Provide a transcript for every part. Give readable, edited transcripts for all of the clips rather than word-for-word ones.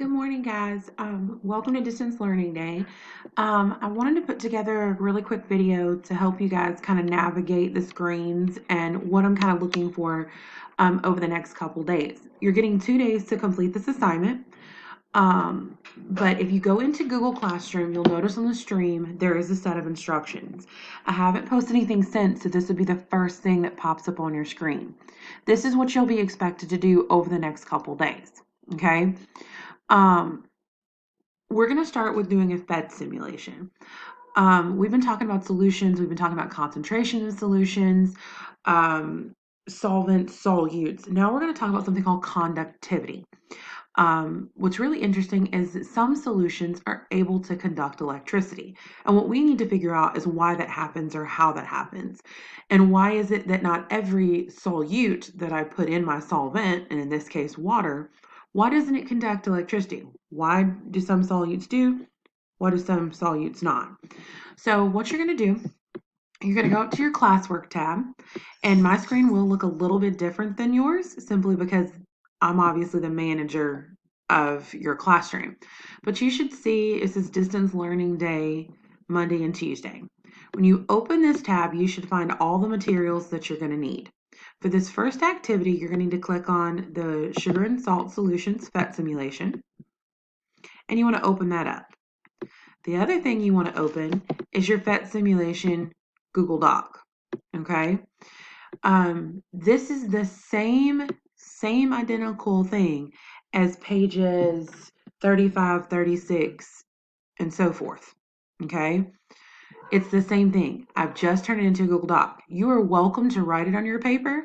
Good morning, guys. Welcome to Distance Learning Day. I wanted to put together a really quick video to help you guys kind of navigate the screens and what I'm kind of looking for over the next couple days. You're getting 2 days to complete this assignment. But if you go into Google Classroom, you'll notice on the stream there is a set of instructions. I haven't posted anything since, so this would be the first thing that pops up on your screen. This is what you'll be expected to do over the next couple days. Okay. We're going to start with doing a pHet simulation. We've been talking about solutions. We've been talking about concentration in solutions, solvents, solutes. Now we're going to talk about something called conductivity. What's really interesting is that some solutions are able to conduct electricity. And what we need to figure out is why that happens or how that happens. And why is it that not every solute that I put in my solvent, and in this case water, why doesn't it conduct electricity? Why do some solutes do? Why do some solutes not? So what you're going to do, you're going to go up to your classwork tab, and my screen will look a little bit different than yours simply because I'm obviously the manager of your classroom. But you should see it says Distance Learning Day, Monday and Tuesday. When you open this tab, you should find all the materials that you're going to need. For this first activity, you're going to need to click on the Sugar and Salt Solutions pHet simulation, and you want to open that up. The other thing you want to open is your pHet simulation Google Doc, okay? This is the same identical thing as pages 35, 36, and so forth, okay? It's the same thing. I've just turned it into a Google Doc. You are welcome to write it on your paper,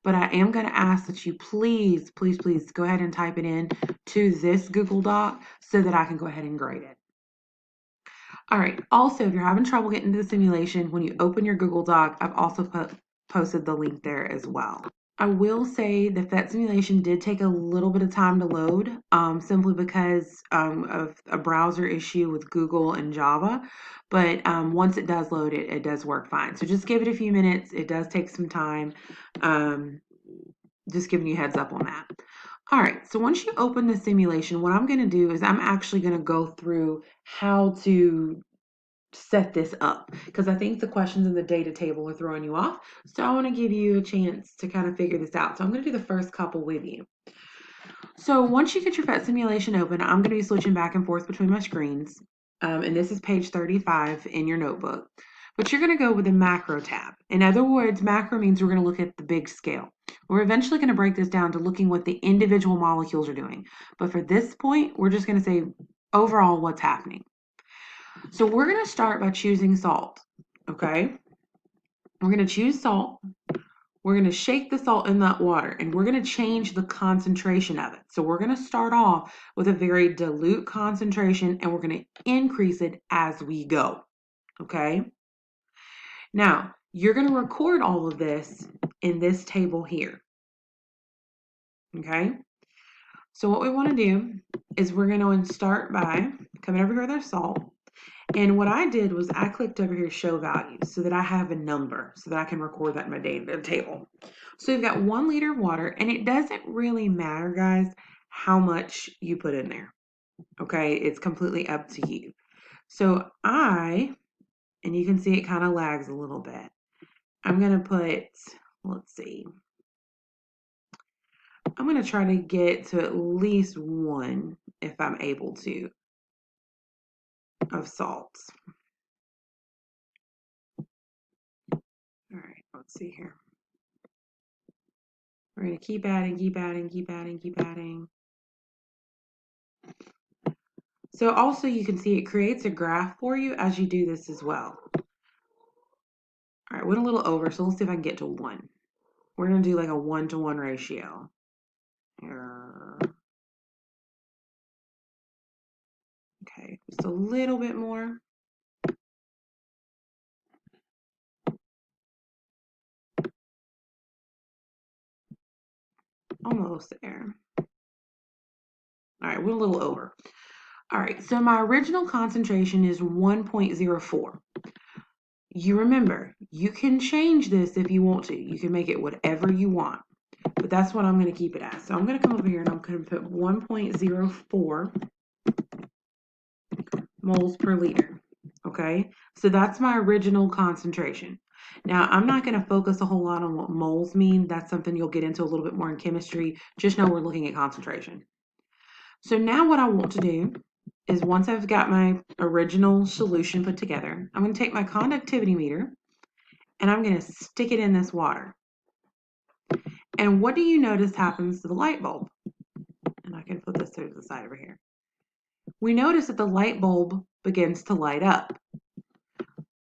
but I am going to ask that you please go ahead and type it in to this Google Doc so that I can go ahead and grade it. All right. Also, if you're having trouble getting into the simulation, when you open your Google Doc, I've also posted the link there as well. I will say the pHet simulation did take a little bit of time to load, simply because of a browser issue with Google and Java. But once it does load, it does work fine. So just give it a few minutes. It does take some time. Just giving you a heads up on that. All right, so once you open the simulation, what I'm going to do is I'm actually going to go through how to set this up, because I think the questions in the data table are throwing you off. So I want to give you a chance to kind of figure this out. So I'm going to do the first couple with you. So once you get your pHet simulation open, I'm going to be switching back and forth between my screens. And this is page 35 in your notebook. But you're going to go with the macro tab. In other words, macro means we're going to look at the big scale. We're eventually going to break this down to looking what the individual molecules are doing. But for this point, we're just going to say overall what's happening. So we're going to start by choosing salt, okay? We're going to choose salt. We're going to shake the salt in that water, and we're going to change the concentration of it. So we're going to start off with a very dilute concentration, and we're going to increase it as we go, okay? Now, you're going to record all of this in this table here, okay? So what we want to do is we're going to start by coming over here with our salt. And what I did was I clicked over here, show values, so that I have a number so that I can record that in my data table. So you've got 1 liter of water, and it doesn't really matter, guys, how much you put in there. Okay, it's completely up to you. So and you can see it kind of lags a little bit. I'm going to put, let's see, I'm going to try to get to at least 1 if I'm able to of salts. All right, let's see here. We're going to keep adding. So also you can see it creates a graph for you as you do this as well. All right, went a little over, so let's see if I can get to 1. We're going to do like a 1-to-1 ratio. Okay, just a little bit more. Almost there. All right, we're a little over. All right, so my original concentration is 1.04. You remember, you can change this if you want to. You can make it whatever you want. but that's what I'm going to keep it as. So I'm going to come over here and I'm going to put 1.04 moles per liter. Okay, so that's my original concentration. Now, I'm not going to focus a whole lot on what moles mean. That's something you'll get into a little bit more in chemistry. Just know we're looking at concentration. So now what I want to do is once I've got my original solution put together, I'm going to take my conductivity meter and I'm going to stick it in this water. And what do you notice happens to the light bulb? And I can put this to the side over here. We notice that the light bulb begins to light up.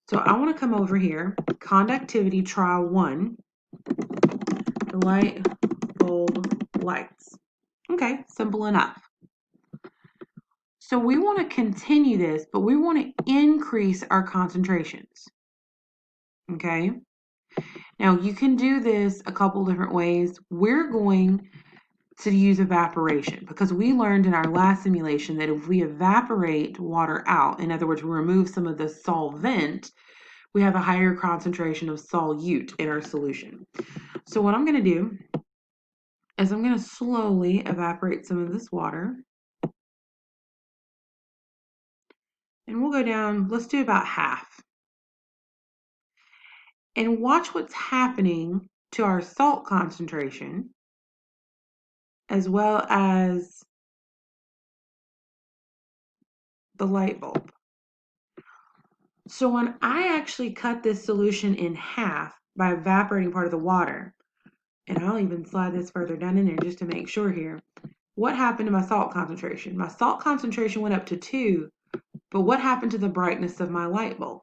So I want to come over here, conductivity trial 1, the light bulb lights. Okay, simple enough. So we want to continue this, but we want to increase our concentrations. Okay, now you can do this a couple different ways. We're going to use evaporation because we learned in our last simulation that if we evaporate water out, in other words, we remove some of the solvent, we have a higher concentration of solute in our solution. So what I'm going to do is I'm going to slowly evaporate some of this water. And we'll go down, let's do about half. And watch what's happening to our salt concentration as well as the light bulb. So when I actually cut this solution in half by evaporating part of the water, and I'll even slide this further down in there just to make sure here, what happened to my salt concentration? My salt concentration went up to 2, but what happened to the brightness of my light bulb?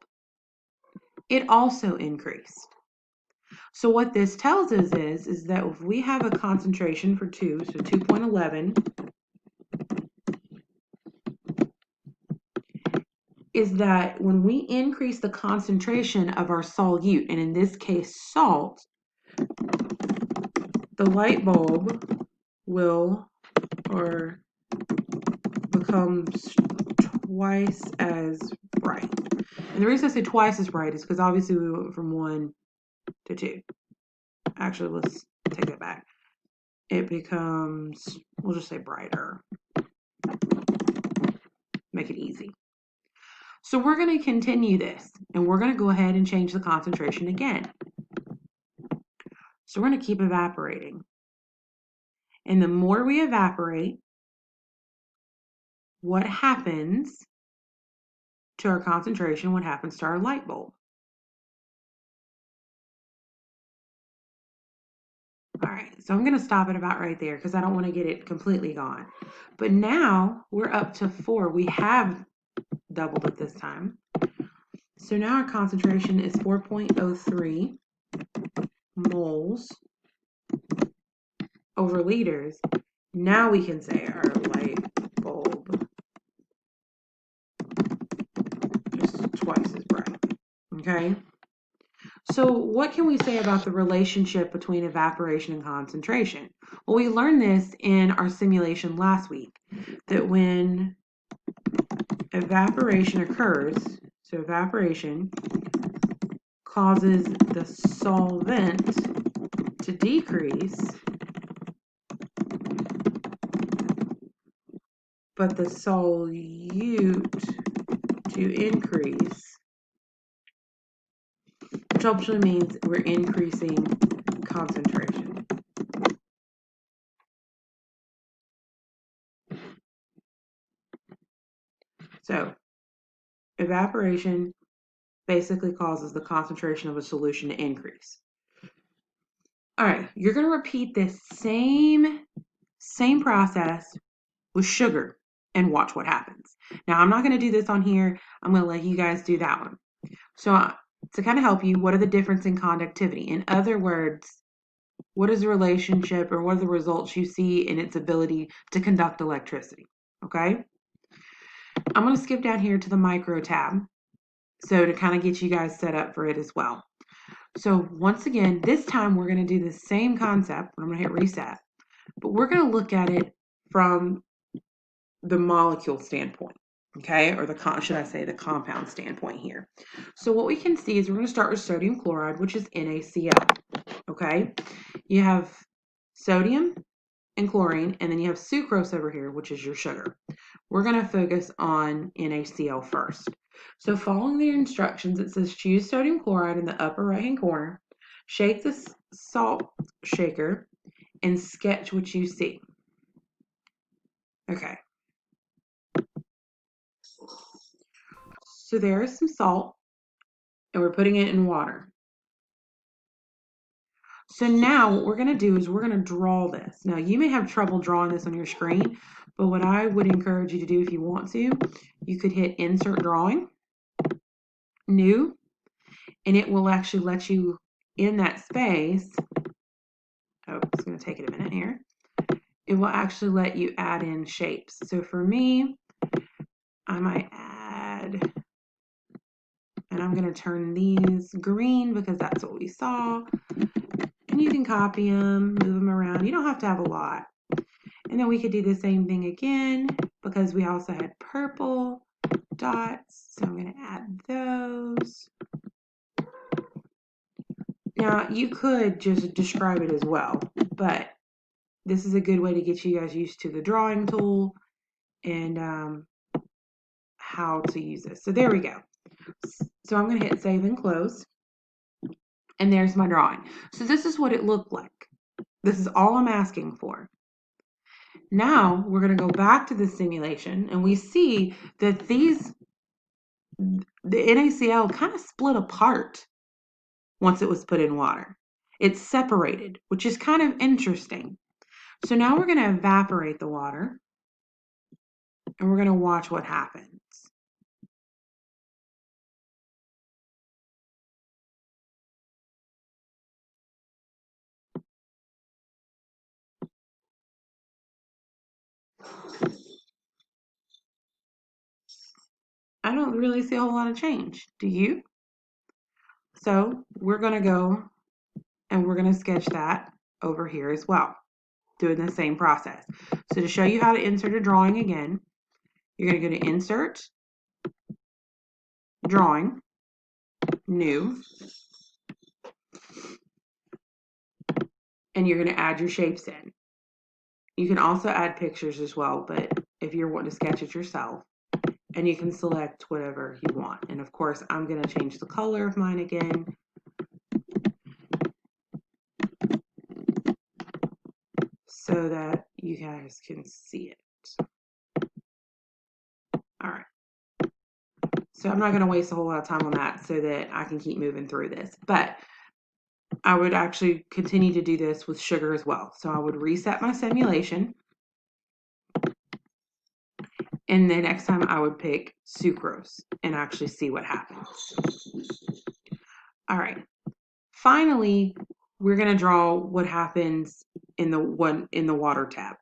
It also increased. So what this tells us is that if we have a concentration for 2, so 2.11, is that when we increase the concentration of our solute, and in this case salt, the light bulb will or becomes twice as bright. And the reason I say twice as bright is because obviously we went from 1 to 2. Actually, let's take that back. It becomes, we'll just say brighter. Make it easy. So we're going to continue this, and we're going to go ahead and change the concentration again. So we're going to keep evaporating. And the more we evaporate, what happens to our concentration, what happens to our light bulb? All right, so I'm going to stop it about right there because I don't want to get it completely gone. But now we're up to 4. We have doubled it this time. So now our concentration is 4.03 moles over liters. Now we can say our light bulb is twice as bright. Okay? So what can we say about the relationship between evaporation and concentration? Well, we learned this in our simulation last week, that when evaporation occurs, so evaporation causes the solvent to decrease, but the solute to increase, which actually means we're increasing concentration. So evaporation basically causes the concentration of a solution to increase. All right, you're going to repeat this same process with sugar and watch what happens. Now, I'm not going to do this on here. I'm going to let you guys do that one. So to kind of help you, what are the difference in conductivity? In other words, what is the relationship or what are the results you see in its ability to conduct electricity? Okay? I'm going to skip down here to the micro tab. So to kind of get you guys set up for it as well. So once again, this time we're going to do the same concept. I'm going to hit reset. But we're going to look at it from the molecule standpoint, okay? Or should I say the compound standpoint here. So what we can see is we're going to start with sodium chloride, which is NaCl, okay? You have sodium and chlorine, and then you have sucrose over here, which is your sugar. We're going to focus on NaCl first. So following the instructions, it says choose sodium chloride in the upper right-hand corner, shake the salt shaker, and sketch what you see. Okay. So there is some salt, and we're putting it in water. So now what we're going to do is we're going to draw this. Now you may have trouble drawing this on your screen, but what I would encourage you to do if you want to, you could hit Insert Drawing, New, and it will actually let you in that space. Oh, it's going to take it a minute here. It will actually let you add in shapes. So for me, I might add, and I'm going to turn these green because that's what we saw. And you can copy them, move them around. You don't have to have a lot. And then we could do the same thing again because we also had purple dots. So I'm going to add those. Now you could just describe it as well, but this is a good way to get you guys used to the drawing tool and how to use this. So there we go. So I'm going to hit save and close. And there's my drawing. So this is what it looked like. This is all I'm asking for. Now we're going to go back to the simulation and we see that the NaCl kind of split apart once it was put in water. It's separated, which is kind of interesting. So now we're going to evaporate the water and we're going to watch what happens. I don't really see a whole lot of change. Do you? So we're going to go and we're going to sketch that over here as well, doing the same process. So to show you how to insert a drawing again, you're going to go to Insert, Drawing, New, and you're going to add your shapes in. You can also add pictures as well, but if you're wanting to sketch it yourself, and you can select whatever you want. And of course, I'm going to change the color of mine again. So that you guys can see it. All right. So I'm not going to waste a whole lot of time on that so that I can keep moving through this. But I would actually continue to do this with sugar as well. So I would reset my simulation. And the next time I would pick sucrose and actually see what happens. All right. Finally, we're going to draw what happens in the water tab.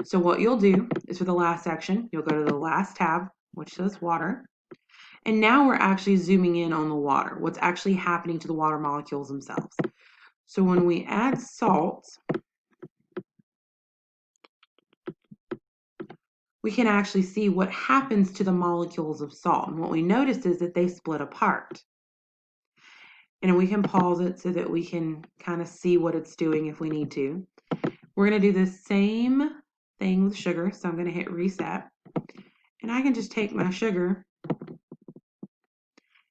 So what you'll do is for the last section, you'll go to the last tab, which says water. And now we're actually zooming in on the water, what's actually happening to the water molecules themselves. So when we add salt, we can actually see what happens to the molecules of salt. And what we noticed is that they split apart. And we can pause it so that we can kind of see what it's doing if we need to. We're going to do the same thing with sugar. So I'm going to hit reset. And I can just take my sugar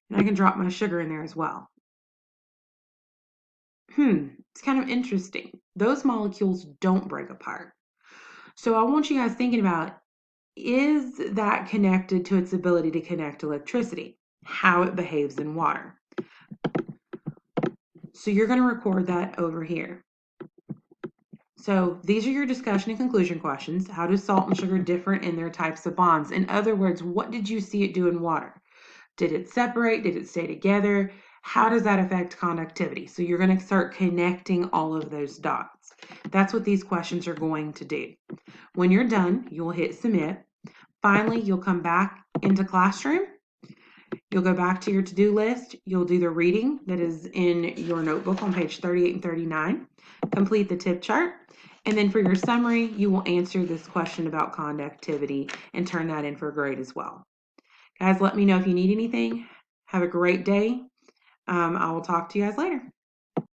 and I can drop my sugar in there as well. It's kind of interesting. Those molecules don't break apart. So I want you guys thinking about, is that connected to its ability to connect electricity? How it behaves in water. So you're going to record that over here. So these are your discussion and conclusion questions. How do salt and sugar differ in their types of bonds? In other words, what did you see it do in water? Did it separate? Did it stay together? How does that affect conductivity? So you're going to start connecting all of those dots. That's what these questions are going to do. When you're done, you'll hit submit. Finally, you'll come back into Classroom. You'll go back to your to-do list. You'll do the reading that is in your notebook on page 38 and 39. Complete the tip chart. And then for your summary, you will answer this question about conductivity and turn that in for a grade as well. Guys, let me know if you need anything. Have a great day. I will talk to you guys later.